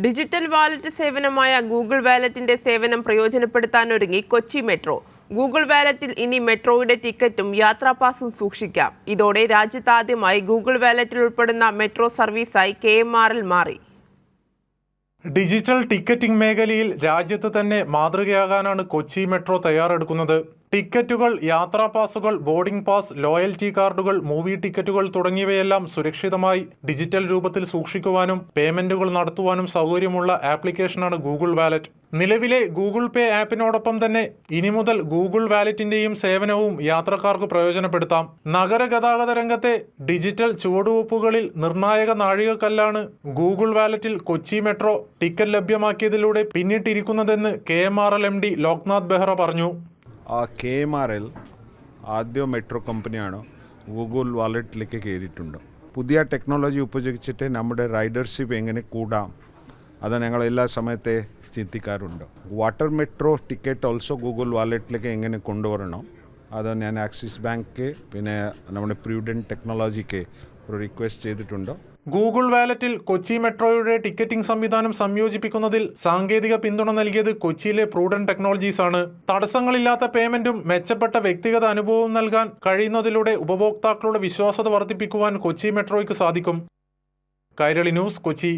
Digital wallet സേവനമായ Google വാലറ്റിന്റെ സേവനം പ്രയോജനപ്പെടുത്താനൊരുങ്ങി Kochi metro. Google വാലറ്റിൽ ഇനി മെട്രോയുടെ ടിക്കറ്റും യാത്രാപാസും സൂക്ഷിക്കാം. ഇതോടെ രാജ്യത്താദ്യമായി ഗൂഗിൾ വാലറ്റിൽ ഉൾപ്പെടുന്ന മെട്രോ സർവീസായി KMRL മാറി. ഡിജിറ്റൽ ടിക്കറ്റിംഗ് മേഖലയിൽ രാജ്യത്ത് തന്നെ മാതൃകയാകാനാണ് കൊച്ചി മെട്രോ തയ്യാറെടുക്കുന്നത്. ടിക്കറ്റുകൾ, യാത്രാ പാസുകൾ, ബോർഡിംഗ് പാസ്, ലോയൽറ്റി കാർഡുകൾ, മൂവി ടിക്കറ്റുകൾ തുടങ്ങിയവയെല്ലാം സുരക്ഷിതമായി ഡിജിറ്റൽ രൂപത്തിൽ സൂക്ഷിക്കുവാനും പേയ്മെന്റുകൾ നടത്തുവാനും സൗകര്യമുള്ള ആപ്ലിക്കേഷനാണ് ഗൂഗിൾ വാലറ്റ്. നിലവിലെ ഗൂഗിൾ പേ ആപ്പിനോടൊപ്പം തന്നെ ഇനി മുതൽ ഗൂഗിൾ വാലറ്റിന്റെയും സേവനവും യാത്രക്കാർക്ക് പ്രയോജനപ്പെടുത്താം. നഗര ഗതാഗത രംഗത്തെ ഡിജിറ്റൽ ചുവടുവെപ്പുകളിൽ നിർണായക നാഴികക്കല്ലാണ് ഗൂഗിൾ വാലറ്റിൽ കൊച്ചി മെട്രോ ടിക്കറ്റ് ലഭ്യമാക്കിയതിലൂടെ പിന്നിട്ടിരിക്കുന്നതെന്ന് KMRL MD ലോക്നാഥ് ബെഹ്റ പറഞ്ഞു. KMRL ആദ്യ മെട്രോ കമ്പനിയാണ് ഗൂഗിൾ വാലറ്റിലേക്ക് കയറിയിട്ടുണ്ട്. പുതിയ ടെക്നോളജി ഉപയോഗിച്ചിട്ട് നമ്മുടെ റൈഡർഷിപ്പ് എങ്ങനെ കൂടാം അത് ഞങ്ങൾ എല്ലാ സമയത്തെ ചിന്തിക്കാറുണ്ട്. Water metro ticket also Google വാലറ്റിലേക്ക് എങ്ങനെ കൊണ്ടുവരണം അത് ഞാൻ ആക്സിസ് ബാങ്ക് പിന്നെ നമ്മുടെ പ്രുഡൻറ്റ് ടെക്നോളജിക്ക് ഒരു റിക്വസ്റ്റ് ചെയ്തിട്ടുണ്ട്. ഗൂഗിൾ വാലറ്റിൽ കൊച്ചി മെട്രോയുടെ ടിക്കറ്റിംഗ് സംവിധാനം സംയോജിപ്പിക്കുന്നതിൽ സാങ്കേതിക പിന്തുണ നൽകിയത് കൊച്ചിയിലെ പ്രുഡൻറ്റ് ടെക്നോളജീസ് ആണ്. തടസ്സങ്ങളില്ലാത്ത പേയ്മെന്റും മെച്ചപ്പെട്ട വ്യക്തിഗത അനുഭവവും നൽകാൻ കഴിയുന്നതിലൂടെ ഉപഭോക്താക്കളുടെ വിശ്വാസ്യത വർദ്ധിപ്പിക്കുവാൻ കൊച്ചി മെട്രോയ്ക്ക് സാധിക്കും. കൈരളി ന്യൂസ്, കൊച്ചി.